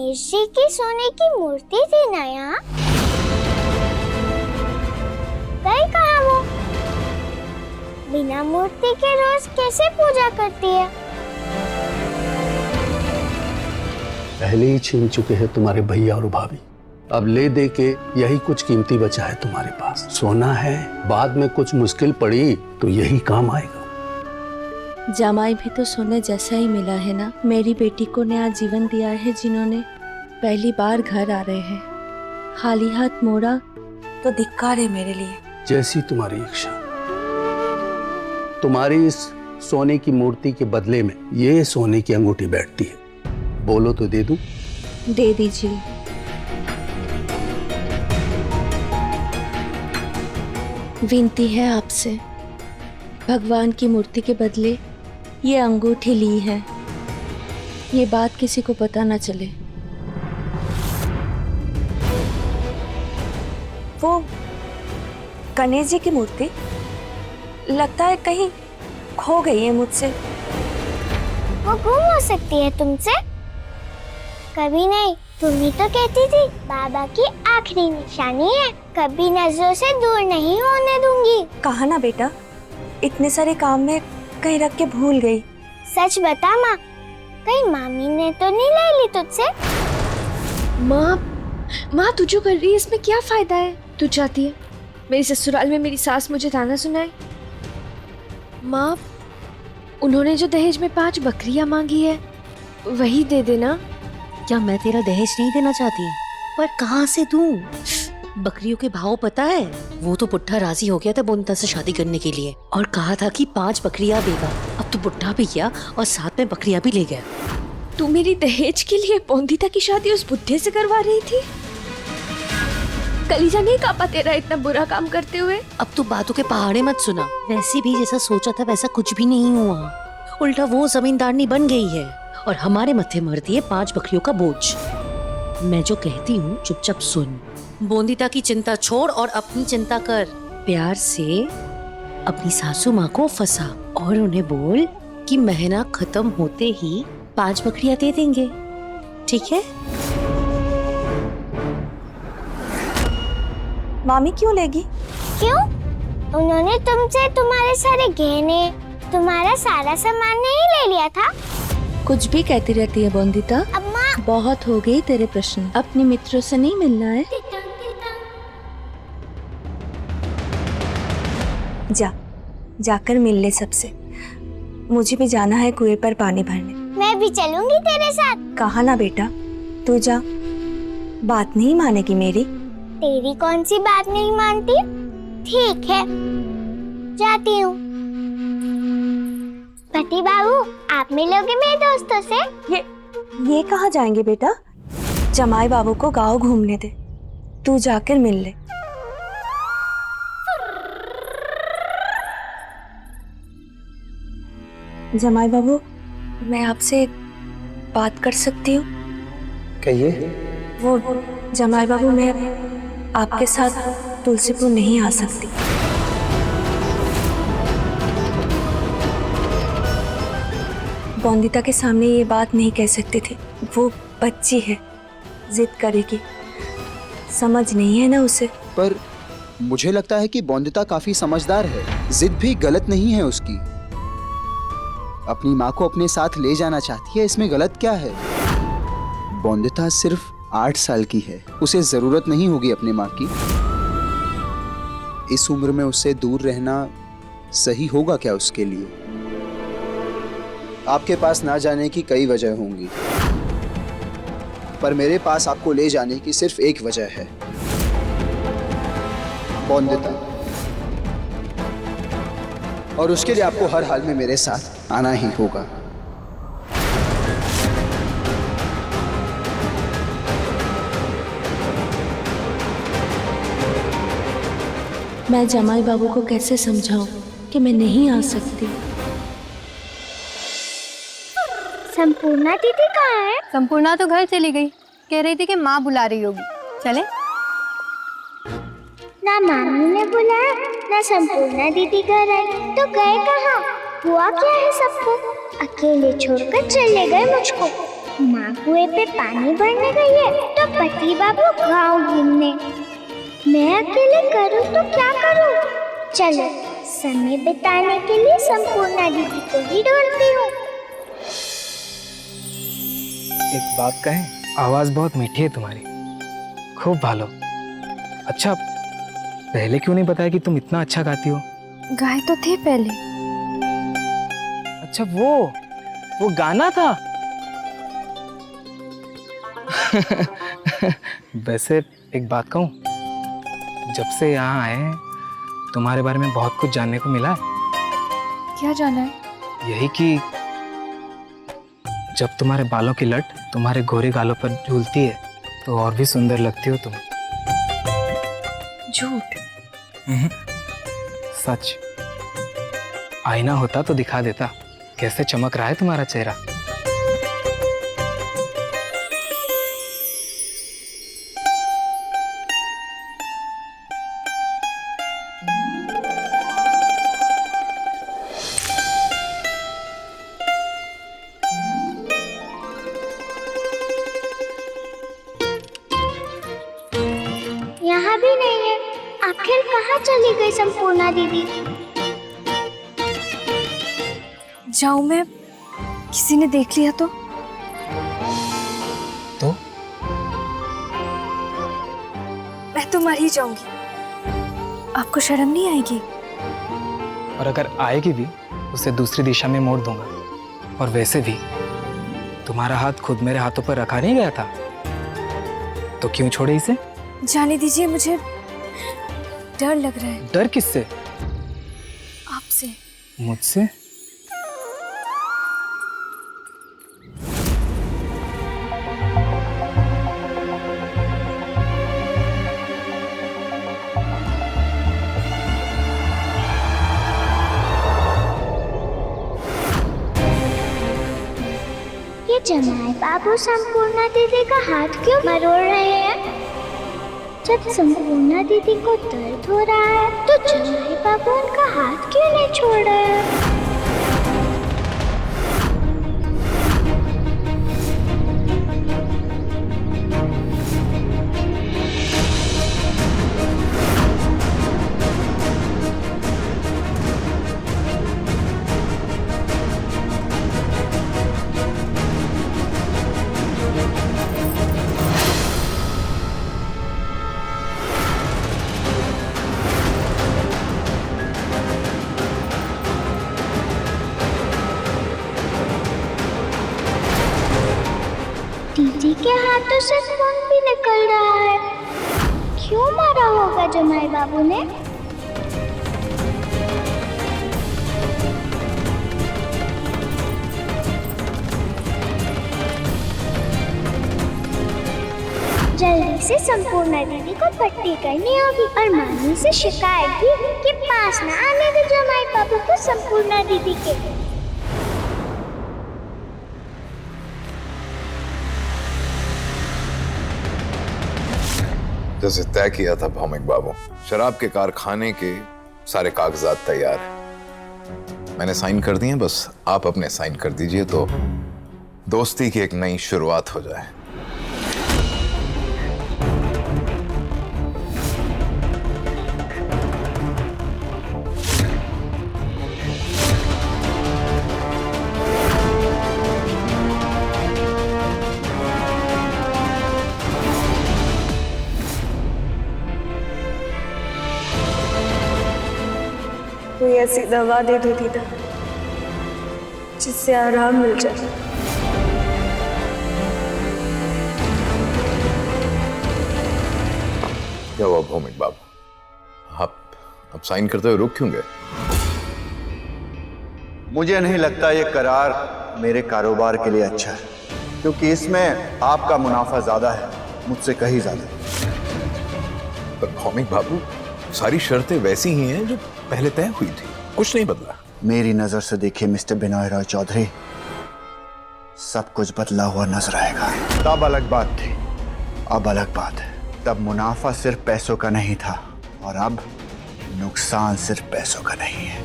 गणेश जी की सोने की मूर्ति थी ना यहाँ, गई कहाँ वो? बिना मूर्ति के रोज कैसे पूजा करती है? पहले ही छीन चुके हैं तुम्हारे भैया और भाभी, अब ले दे के यही कुछ कीमती बचा है तुम्हारे पास। सोना है, बाद में कुछ मुश्किल पड़ी तो यही काम आएगा। जमाई भी तो सोने जैसा ही मिला है ना। मेरी बेटी को नया जीवन दिया है जिन्होंने। पहली बार घर आ रहे हैं, खाली हाथ मोड़ा तो धिक्कार है मेरे लिए। जैसी तुम्हारी इच्छा। तुम्हारी इस सोने की मूर्ति के बदले में ये सोने की अंगूठी बैठती है, बोलो तो दे दूं? दे दीजिए। विनती है आपसे, भगवान की मूर्ति के बदले ये अंगूठी ली है, ये बात किसी को पता ना चले। वो गणेश जी की मूर्ति लगता है कहीं खो गई है मुझसे। वो गुम हो सकती है तुमसे? कभी नहीं, तुम ही तो कहती थी बाबा की आखिरी निशानी है, कभी नजरों से दूर नहीं होने दूंगी। कहा ना बेटा, इतने सारे काम में कहीं रख के भूल गई। सच बता माँ, कहीं मामी ने तो नहीं ले ली तुझसे? माँ तू जो कर रही है इसमें क्या फायदा है? तू चाहती है मेरी ससुराल में मेरी सास मुझे ताना सुनाए? माँ, उन्होंने जो दहेज में 5 बकरियां मांगी है वही दे देना। क्या मैं तेरा दहेज नहीं देना चाहती, पर कहाँ से दूं? बकरियों के भाव पता है? वो तो पुट्ठा राजी हो गया था बोनिता से शादी करने के लिए और कहा था कि 5 बकरियां देगा। अब तो पुट्ठा भी गया और साथ में बकरियां भी ले गया। तू मेरी दहेज के लिए बोनिता की शादी उस बुढ़े से करवा रही थी? कलीजा नहीं कापा तेरा इतना बुरा काम करते हुए? अब तो बातों के पहाड़े मत सुना। वैसे भी जैसा सोचा था वैसा कुछ भी नहीं हुआ। उल्टा वो जमींदारनी बन गई है और हमारे मत्थे मर दिए 5 बकरियों का बोझ। मैं जो कहती हूँ चुपचाप सुन। बोंदिता की चिंता छोड़ और अपनी चिंता कर। प्यार से अपनी सासू माँ को फंसा और उन्हें बोल कि महीना खत्म होते ही 5 बकरियां दे देंगे, ठीक है? मामी क्यों लेगी? क्यों? उन्होंने तुमसे तुम्हारे सारे गहने, तुम्हारा सारा सामान नहीं ले लिया था? कुछ भी कहती रहती है बोंदिता। अम्मा, बहुत हो गई तेरे प्रश्न, अपने मित्रों से नहीं मिलना है। जाकर मिल ले सबसे। मुझे भी जाना है कुएं पर पानी भरने। मैं भी चलूंगी तेरे साथ। कहा ना बेटा, तू जा। बात नहीं मानेगी मेरी? तेरी कौन सी बात नहीं मानती? ठीक है, जाती हूँ। पति बाबू, आप मिलोगे मेरे दोस्तों से? ये कहाँ जाएंगे बेटा? जमाई बाबू को गांव घूमने दे, तू जाकर मिल ले। जमाई बाबू, मैं आपसे एक बात कर सकती हूँ? कहिए। वो जमाई बाबू, मैं आपके साथ तुलसीपुर नहीं आ सकती। बोंदिता के सामने ये बात नहीं कह सकती थी। वो बच्ची है, जिद करेगी, समझ नहीं है ना उसे। पर मुझे लगता है कि बोंदिता काफी समझदार है, जिद भी गलत नहीं है उसकी। अपनी माँ को अपने साथ ले जाना चाहती है, इसमें गलत क्या है? बोंदिता सिर्फ 8 साल की है, उसे जरूरत नहीं होगी अपनी माँ की। इस उम्र में उससे दूर रहना सही होगा क्या उसके लिए? आपके पास ना जाने की कई वजह होंगी, पर मेरे पास आपको ले जाने की सिर्फ एक वजह है, बोंदिता। और उसके लिए आपको हर हाल में मेरे साथ आना ही होगा। मैं जमाई बाबू को कैसे समझाऊं कि मैं नहीं आ सकती? संपूर्णा दीदी कहाँ है? संपूर्णा तो घर चली गई, कह रही थी कि माँ बुला रही होगी। चले? ना मामी ने बुलाया, ना संपूर्णा दीदी घर आई, तो गए कहाँ? हुआ क्या है सबको? अकेले छोड़कर चले गए मुझको। माँ कुएं पे पानी भरने गई है तो पति बाबू गाँव घूमने। मैं अकेले करूँ तो क्या करूँ? चलो समय बिताने के लिए संपूर्णा दीदी को ही ढूंढती हूँ। एक बात कहें, आवाज बहुत मीठी है तुम्हारी, खूब भालो। अच्छा, पहले क्यों नहीं बताया कि तुम इतना अच्छा गाती हो? गाए तो थे पहले। अच्छा, वो गाना था। वैसे एक बात कहूँ, जब से यहाँ आए हैं तुम्हारे बारे में बहुत कुछ जानने को मिला है। क्या जाना है? यही कि जब तुम्हारे बालों की लट तुम्हारे गोरे गालों पर झूलती है तो और भी सुंदर लगती हो तुम। झूठ? सच। आईना होता तो दिखा देता कैसे चमक रहा है तुम्हारा चेहरा। यहाँ भी नहीं है। आखिर कहाँ चली गई संपूर्णा दीदी? जाऊं मैं? किसी ने देख लिया तो? मैं तो मर ही जाऊंगी। आपको शर्म नहीं आएगी? और अगर आएगी भी उसे दूसरी दिशा में मोड़ दूंगा। और वैसे भी तुम्हारा हाथ खुद मेरे हाथों पर रखा नहीं गया था, तो क्यों छोड़े इसे? जाने दीजिए, मुझे डर लग रहा है। डर किससे? आपसे। मुझसे? ये जमाई बाबू संपूर्णा दीदी का हाथ क्यों मरोड़ रहे हैं? जब संपूर्णा दीदी को दर्द हो रहा है तो जमाई बाबू उनका हाथ क्यों नहीं छोड़ रहे हैं? दीदी के हाथों से खून भी निकल रहा है। क्यों मारा होगा जमाई बाबू ने? जल्दी से संपूर्णा दीदी को पट्टी करनी होगी और मामी से शिकायत भी कि पास ना आने दे जमाई बाबू को संपूर्णा दीदी के। जैसे तय किया था भौमिक बाबू, शराब के कारखाने के सारे कागजात तैयार हैं। मैंने साइन कर दिए, बस आप अपने साइन कर दीजिए तो दोस्ती की एक नई शुरुआत हो जाए। कोई ऐसी दवा दे दो दीदा जिससे आराम मिल जाए। क्या हुआ भौमिक बाबू, आप साइन करते हुए रुक क्यों गए? मुझे नहीं लगता ये करार मेरे कारोबार के लिए अच्छा है, क्योंकि इसमें आपका मुनाफा ज्यादा है, मुझसे कहीं ज्यादा। पर भौमिक बाबू, सारी शर्तें वैसी ही हैं जो पहले तय हुई थी, कुछ नहीं बदला। मेरी नजर से देखिए मिस्टर बिनोय राय चौधरी, सब कुछ बदला हुआ नजर आएगा। तब अलग बात थी, अब अलग बात है। तब मुनाफा सिर्फ पैसों का नहीं था और अब नुकसान सिर्फ पैसों का नहीं है।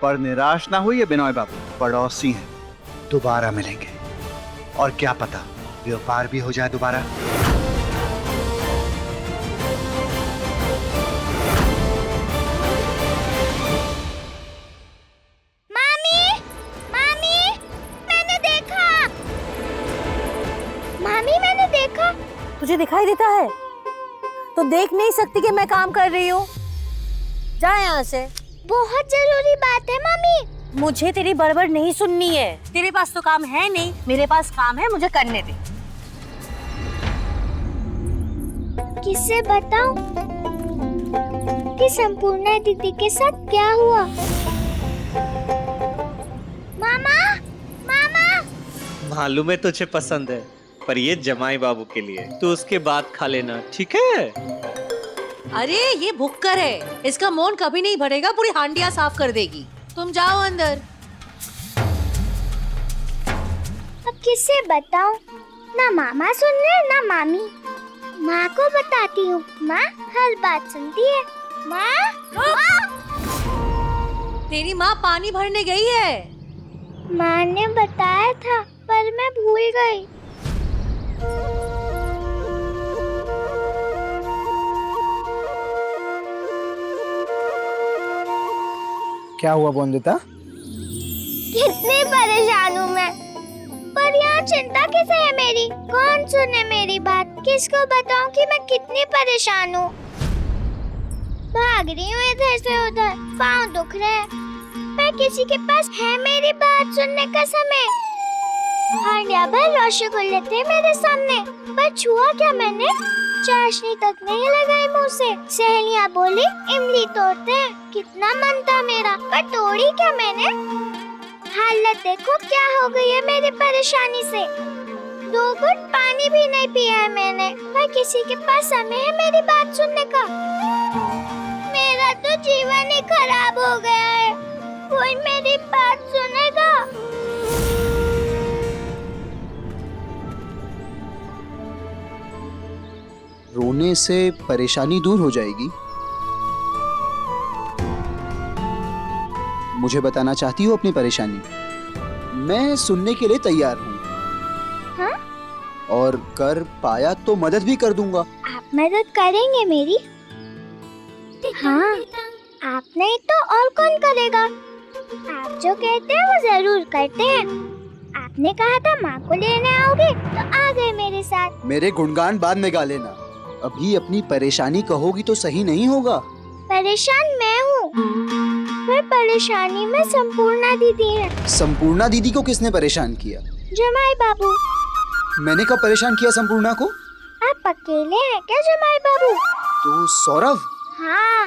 पर निराश ना हुई ये बिनोय बाबू, पड़ोसी हैं, दोबारा मिलेंगे और क्या पता व्यापार भी हो जाए दोबारा। मामी, मामी, मैंने देखा। मामी, मैंने देखा। तुझे दिखाई देता है तो देख नहीं सकती कि मैं काम कर रही हूँ? जा यहाँ से। बहुत जरूरी बात है मामी। मुझे तेरी बड़बड़ नहीं सुननी है। तेरे पास तो काम है नहीं, मेरे पास काम है, मुझे करने दे। किससे बताऊं कि संपूर्णा दीदी के साथ क्या हुआ? मामा, मामा। मालूम है तुझे पसंद है, पर ये जमाई बाबू के लिए, तू उसके बाद खा लेना, ठीक है? अरे ये भुक्कर है, इसका मौन कभी नहीं भरेगा, पूरी हांडिया साफ कर देगी। तुम जाओ अंदर। अब किससे बताऊं? ना मामा सुन रहे ना मामी। माँ को बताती हूँ। माँ हर बात सुनती है। माँ, माँ। तेरी माँ पानी भरने गई है। माँ ने बताया था पर मैं भूल गई। क्या हुआ बोंदिता? कितनी परेशान हूँ मैं, पर यहाँ चिंता किसे है मेरी? कौन सुने मेरी बात? किसको बताऊँ कि मैं कितनी परेशान हूँ? भाग रही हूँ इधर से उधर, पाँव दुख रहे हैं, पर किसी के पास है मेरी बात सुनने का समय? हांडिया भर रसगुल्ले थे मेरे सामने, पर छुआ क्या मैंने? चाशनी तक नहीं लगाई मुंह से। सहेलियां बोली इमली तोड़ते हैं, कितना मन था मेरा, पर तोड़ी क्या मैंने? हालत देखो क्या हो गई है मेरी परेशानी से। 2 घुट पानी भी नहीं पिया है मैंने, पर किसी के पास समय है मेरी बात सुनने का? मेरा तो जीवन ही खराब हो गया है। कोई मेरी बात सुनेगा? रोने से परेशानी दूर हो जाएगी। मुझे बताना चाहती हो अपनी परेशानी? मैं सुनने के लिए तैयार हूँ। हाँ? और कर पाया तो मदद भी कर दूंगा। आप मदद करेंगे मेरी? हाँ, आप नहीं तो और कौन करेगा? आप जो कहते हैं वो जरूर करते हैं। आपने कहा था माँ को लेने आओगे, तो आ गए मेरे साथ। मेरे गुणगान बाद में गा लेना, अभी अपनी परेशानी कहोगी तो सही नहीं होगा। परेशान मैं हूँ, पर परेशानी में संपूर्णा दीदी है। संपूर्णा दीदी को किसने परेशान किया? जमाई बाबू। मैंने कब परेशान किया संपूर्णा को? आप अकेले हैं क्या जमाई बाबू? तो सौरभ? हाँ,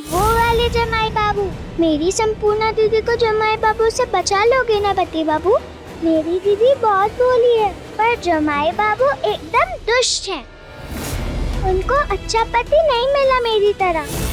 वो वाले जमाई बाबू। मेरी संपूर्णा दीदी को जमाई बाबू से बचा लोगे ना बती बाबू? मेरी दीदी बहुत भोली है, पर जमाई बाबू एकदम दुष्ट हैं। उनको अच्छा पति नहीं मिला मेरी तरह।